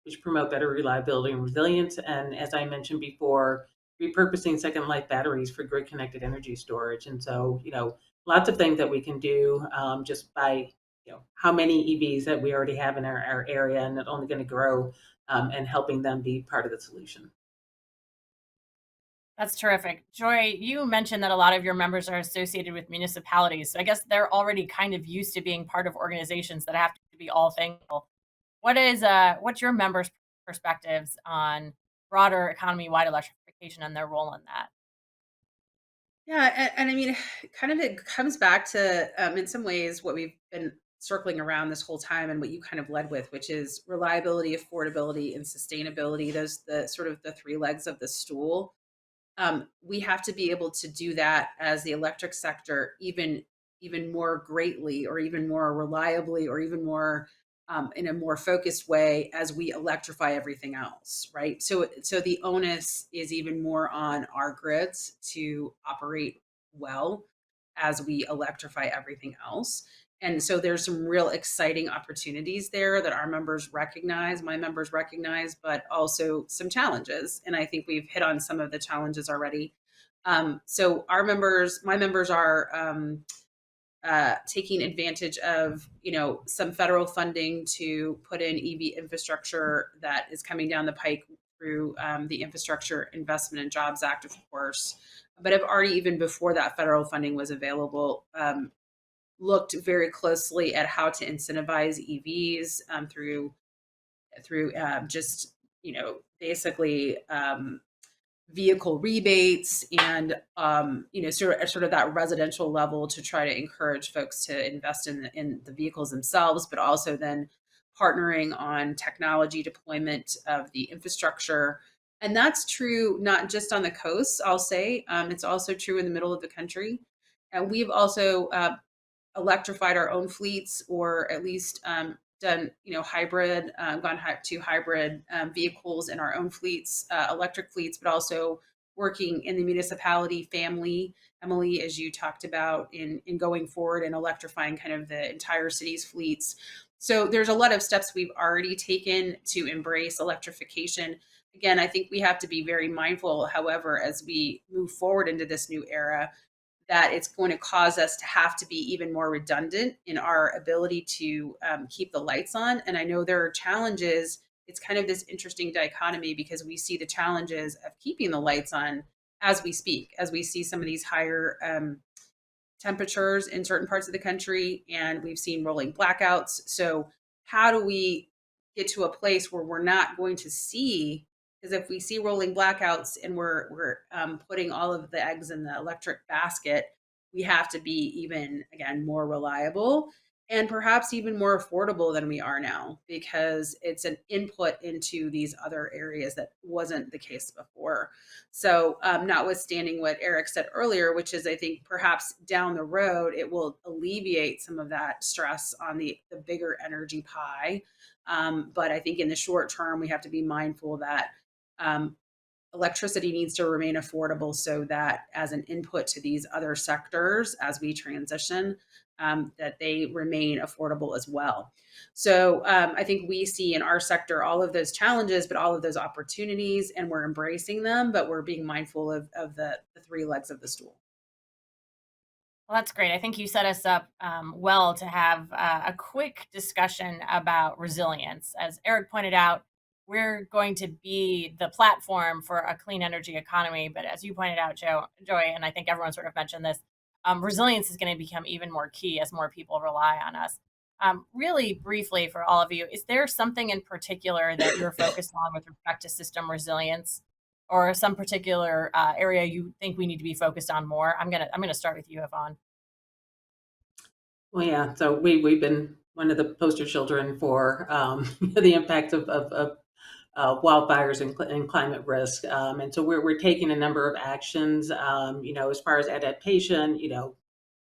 which promote better reliability and resilience. And as I mentioned before, repurposing second life batteries for grid-connected energy storage. And so, lots of things that we can do just by how many EVs that we already have in our area, and it's only going to grow, and helping them be part of the solution. That's terrific. Joy, you mentioned that a lot of your members are associated with municipalities. So I guess they're already kind of used to being part of organizations that have to be all thankful. What's your members' perspectives on broader economy-wide electrification and their role in that? Yeah, and I mean, kind of it comes back to, in some ways, what we've been circling around this whole time, and what you kind of led with, which is reliability, affordability, and sustainability. Those the sort of the three legs of the stool. We have to be able to do that as the electric sector, even more greatly, or even more reliably, or even more in a more focused way as we electrify everything else, right? So the onus is even more on our grids to operate well as we electrify everything else. And so there's some real exciting opportunities there that our members recognize, my members recognize, but also some challenges. And I think we've hit on some of the challenges already. So my members are taking advantage of some federal funding to put in EV infrastructure that is coming down the pike through the Infrastructure Investment and Jobs Act, of course, but have already, even before that federal funding was available, looked very closely at how to incentivize EVs through just basically vehicle rebates and sort of that residential level to try to encourage folks to invest in the vehicles themselves, but also then partnering on technology deployment of the infrastructure. And that's true not just on the coast, I'll say. It's also true in the middle of the country. And we've also electrified our own fleets, or at least done hybrid, to hybrid vehicles in our own fleets, electric fleets, but also working in the municipality family, Emily, as you talked about, in going forward and electrifying kind of the entire city's fleets. So there's a lot of steps we've already taken to embrace electrification. Again, I think we have to be very mindful, however, as we move forward into this new era, that it's going to cause us to have to be even more redundant in our ability to keep the lights on. And I know there are challenges. It's kind of this interesting dichotomy, because we see the challenges of keeping the lights on as we speak, as we see some of these higher temperatures in certain parts of the country, and we've seen rolling blackouts. So how do we get to a place where we're not going to see, because if we see rolling blackouts and we're putting all of the eggs in the electric basket, we have to be even, again, more reliable and perhaps even more affordable than we are now, because it's an input into these other areas that wasn't the case before. So, notwithstanding what Eric said earlier, which is, I think perhaps down the road, it will alleviate some of that stress on the bigger energy pie. But I think in the short term, we have to be mindful that um, electricity needs to remain affordable, so that as an input to these other sectors as we transition, that they remain affordable as well. So I think we see in our sector all of those challenges, but all of those opportunities, and we're embracing them, but we're being mindful of the three legs of the stool. Well, that's great. I think you set us up well to have a quick discussion about resilience. As Eric pointed out, we're going to be the platform for a clean energy economy. But as you pointed out, Joy, and I think everyone sort of mentioned this, resilience is going to become even more key as more people rely on us. Really briefly for all of you, is there something in particular that you're focused on with respect to system resilience, or some particular area you think we need to be focused on more? I'm gonna start with you, Yvonne. Well, yeah. So we've been one of the poster children for the impact of wildfires and climate risk, and so we're taking a number of actions. As far as adaptation,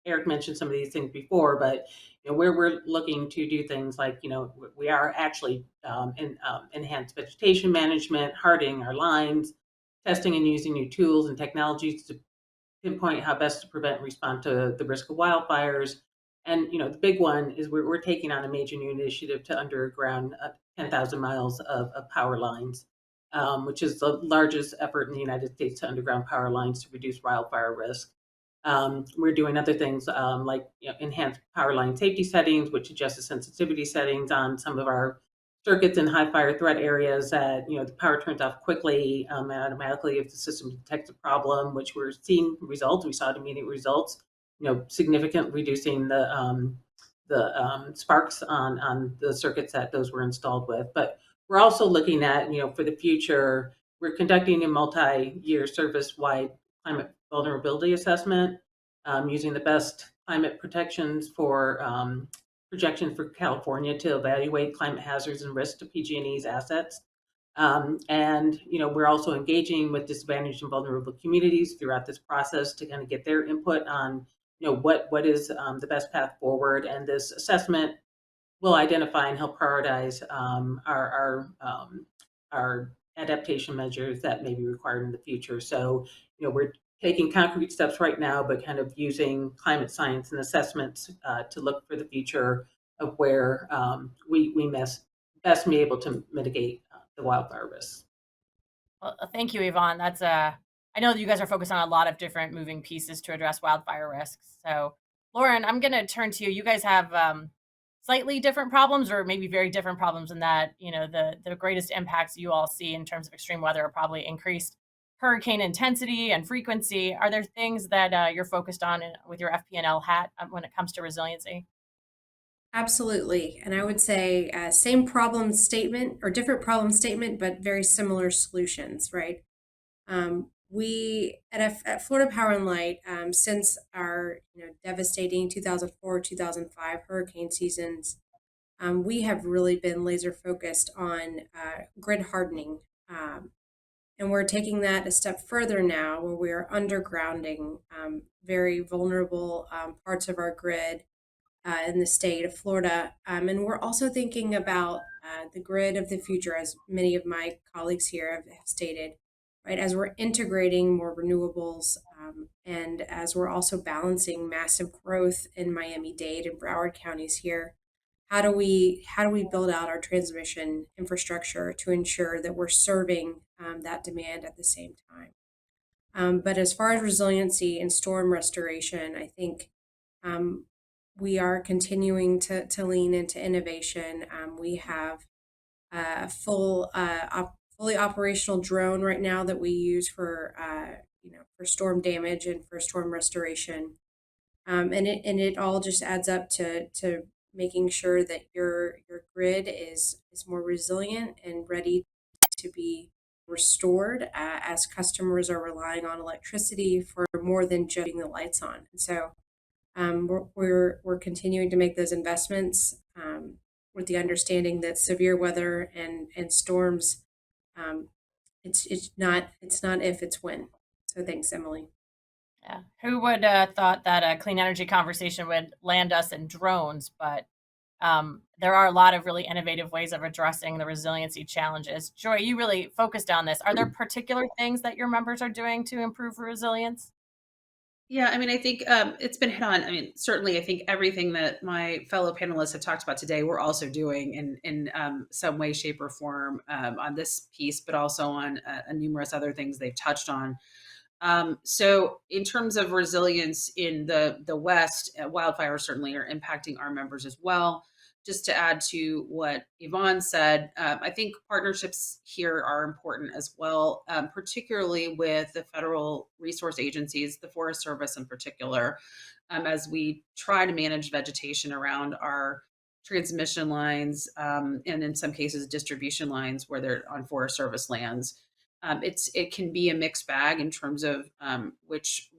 Eric mentioned some of these things before, but where we're looking to do things like, we are actually enhanced vegetation management, hardening our lines, testing and using new tools and technologies to pinpoint how best to prevent and respond to the risk of wildfires. And the big one is we're taking on a major new initiative to underground 10,000 miles of power lines, which is the largest effort in the United States to underground power lines to reduce wildfire risk. We're doing other things like enhanced power line safety settings, which adjust the sensitivity settings on some of our circuits in high fire threat areas that the power turns off quickly and automatically if the system detects a problem, which we're seeing results. We saw immediate results, significant reducing the sparks on the circuits that those were installed with. But we're also looking at, for the future, we're conducting a multi-year service-wide climate vulnerability assessment, using the best climate protections for projections for California to evaluate climate hazards and risks to PG&E's assets. And we're also engaging with disadvantaged and vulnerable communities throughout this process to kind of get their input on what is the best path forward. And this assessment will identify and help prioritize our adaptation measures that may be required in the future. So we're taking concrete steps right now, but kind of using climate science and assessments to look for the future of where we best be able to mitigate the wildfire risks. Well, thank you, Yvonne. I know that you guys are focused on a lot of different moving pieces to address wildfire risks. So, Lauren, I'm going to turn to you. You guys have slightly different problems, or maybe very different problems, in that the greatest impacts you all see in terms of extreme weather are probably increased hurricane intensity and frequency. Are there things that you're focused on with your FP&L hat when it comes to resiliency? Absolutely. And I would say same problem statement or different problem statement, but very similar solutions, right? We at Florida Power and Light, since our devastating 2004 2005 hurricane seasons, we have really been laser focused on grid hardening, and we're taking that a step further now, where we are undergrounding very vulnerable parts of our grid in the state of Florida. And we're also thinking about the grid of the future, as many of my colleagues here have stated, right? As we're integrating more renewables, and as we're also balancing massive growth in Miami-Dade and Broward counties here, how do we build out our transmission infrastructure to ensure that we're serving that demand at the same time? But as far as resiliency and storm restoration, I think we are continuing to lean into innovation. We have a fully operational drone right now that we use for for storm damage and for storm restoration. and it all just adds up to making sure that your grid is more resilient and ready to be restored as customers are relying on electricity for more than just keeping the lights on. And so we're continuing to make those investments with the understanding that severe weather and storms, it's not if, it's when. So thanks, Emily. Yeah. Who would thought that a clean energy conversation would land us in drones? But there are a lot of really innovative ways of addressing the resiliency challenges. Joy, you really focused on this. Are there particular things that your members are doing to improve resilience? Yeah, I mean, I think it's been hit on. I mean, certainly, I think everything that my fellow panelists have talked about today, we're also doing in some way, shape, or form on this piece, but also on numerous other things they've touched on. So, in terms of resilience in the West, wildfires certainly are impacting our members as well. Just to add to what Yvonne said, I think partnerships here are important as well, particularly with the federal resource agencies, the Forest Service in particular, as we try to manage vegetation around our transmission lines and in some cases distribution lines where they're on Forest Service lands. It can be a mixed bag in terms of which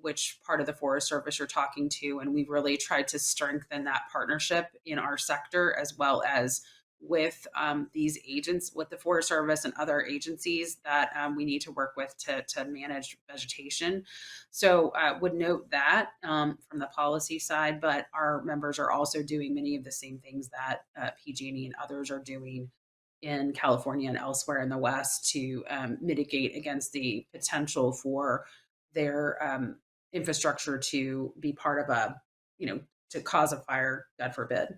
part of the Forest Service you're talking to, and we've really tried to strengthen that partnership in our sector as well as with these agents, with the Forest Service and other agencies that we need to work with to manage vegetation. So would note that from the policy side, but our members are also doing many of the same things that PG&E and others are doing in California and elsewhere in the West to mitigate against the potential for their infrastructure to be part of to cause a fire, God forbid.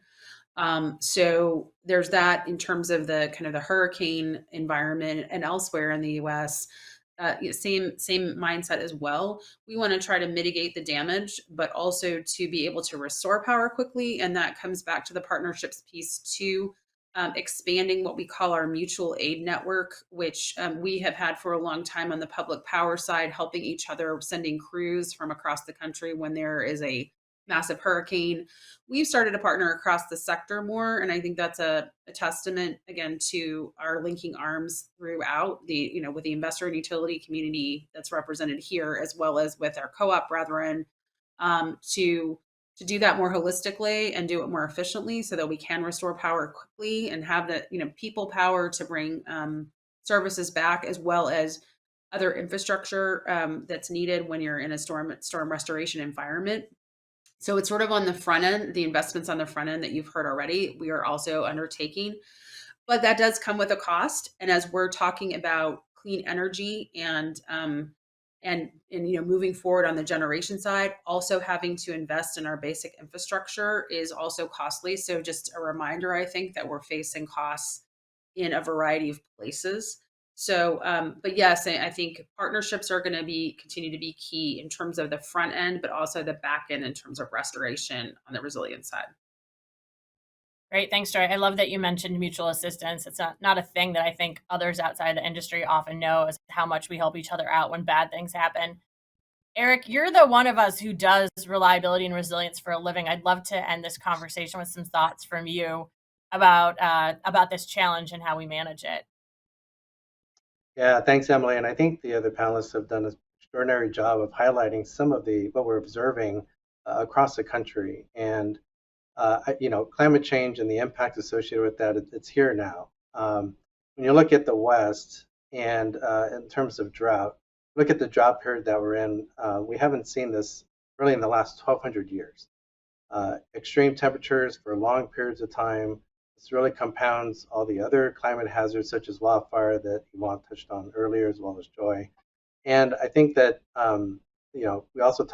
So there's that in terms of the kind of the hurricane environment and elsewhere in the U.S. Same mindset as well. We want to try to mitigate the damage, but also to be able to restore power quickly, and that comes back to the partnerships piece too. Expanding what we call our mutual aid network, which we have had for a long time on the public power side, helping each other, sending crews from across the country when there is a massive hurricane. We've started to partner across the sector more, and I think that's a testament again to our linking arms throughout the with the investor and utility community that's represented here, as well as with our co-op brethren, to do that more holistically and do it more efficiently so that we can restore power quickly and have the people power to bring services back, as well as other infrastructure that's needed when you're in a storm restoration environment. So it's sort of on the front end, the investments on the front end that you've heard already, we are also undertaking, but that does come with a cost. And as we're talking about clean energy and moving forward on the generation side, also having to invest in our basic infrastructure is also costly. So just a reminder, I think, that we're facing costs in a variety of places. So, but yes, I think partnerships are going to continue to be key in terms of the front end, but also the back end in terms of restoration on the resilience side. Great. Thanks, Joy. I love that you mentioned mutual assistance. It's not a thing that I think others outside the industry often know, is how much we help each other out when bad things happen. Eric, you're the one of us who does reliability and resilience for a living. I'd love to end this conversation with some thoughts from you about this challenge and how we manage it. Yeah, thanks, Emily. And I think the other panelists have done an extraordinary job of highlighting some of what we're observing across the country. And climate change and the impact associated with that, it's here now. When you look at the West and in terms of drought, look at the drought period that we're in, we haven't seen this really in the last 1,200 years. Extreme temperatures for long periods of time. This really compounds all the other climate hazards, such as wildfire, that Yvonne touched on earlier, as well as Joy. And I think that, we also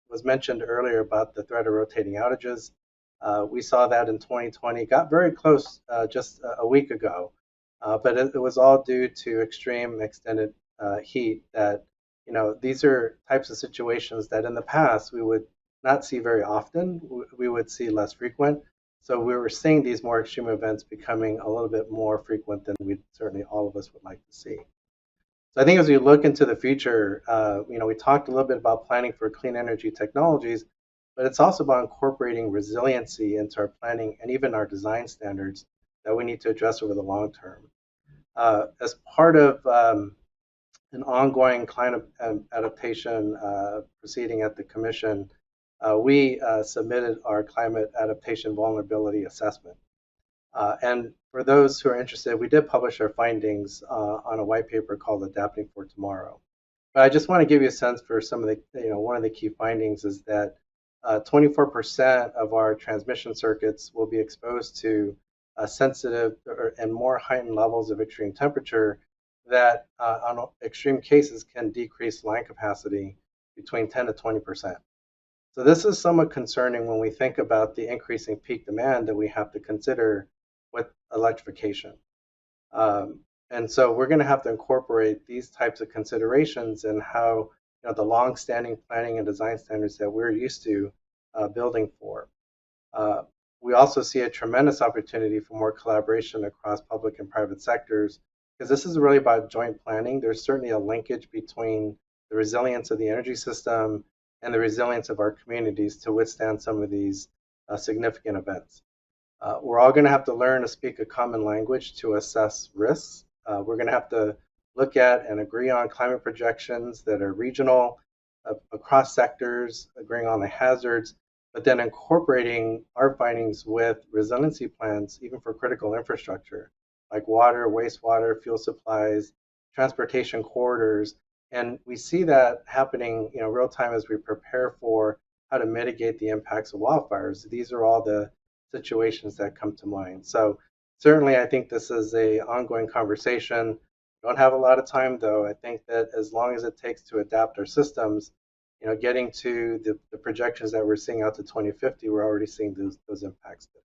was mentioned earlier about the threat of rotating outages. We saw that in 2020, got very close just a week ago, but it was all due to extreme extended heat that, these are types of situations that in the past we would not see very often, we would see less frequent. So we were seeing these more extreme events becoming a little bit more frequent than we certainly all of us would like to see. So I think as we look into the future, we talked a little bit about planning for clean energy technologies, but it's also about incorporating resiliency into our planning and even our design standards that we need to address over the long term. As part of an ongoing climate adaptation proceeding at the Commission, we submitted our climate adaptation vulnerability assessment. And for those who are interested, we did publish our findings on a white paper called Adapting for Tomorrow. But I just want to give you a sense for some of the, one of the key findings is that 24% of our transmission circuits will be exposed to sensitive and more heightened levels of extreme temperature that on extreme cases can decrease line capacity between 10 to 20%. So this is somewhat concerning when we think about the increasing peak demand that we have to consider with electrification. And so we're going to have to incorporate these types of considerations in how the long-standing planning and design standards that we're used to building for. We also see a tremendous opportunity for more collaboration across public and private sectors, because this is really about joint planning. There's certainly a linkage between the resilience of the energy system and the resilience of our communities to withstand some of these significant events. We're all going to have to learn to speak a common language to assess risks. We're going to have to look at and agree on climate projections that are regional, across sectors, agreeing on the hazards, but then incorporating our findings with resiliency plans, even for critical infrastructure, like water, wastewater, fuel supplies, transportation corridors. And we see that happening real time as we prepare for how to mitigate the impacts of wildfires. These are all the situations that come to mind. So certainly I think this is an ongoing conversation. Don't have a lot of time though. I think that as long as it takes to adapt our systems, getting to the projections that we're seeing out to 2050, we're already seeing those impacts today.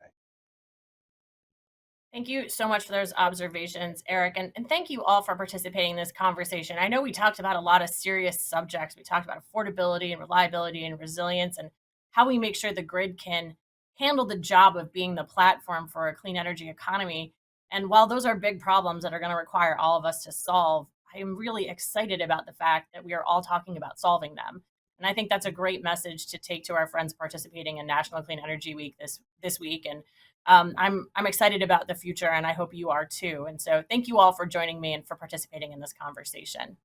Thank you so much for those observations, Eric. And thank you all for participating in this conversation. I know we talked about a lot of serious subjects. We talked about affordability and reliability and resilience and how we make sure the grid can handle the job of being the platform for a clean energy economy. And while those are big problems that are going to require all of us to solve, I am really excited about the fact that we are all talking about solving them. And I think that's a great message to take to our friends participating in National Clean Energy Week this week. And I'm excited about the future, and I hope you are too. And so thank you all for joining me and for participating in this conversation.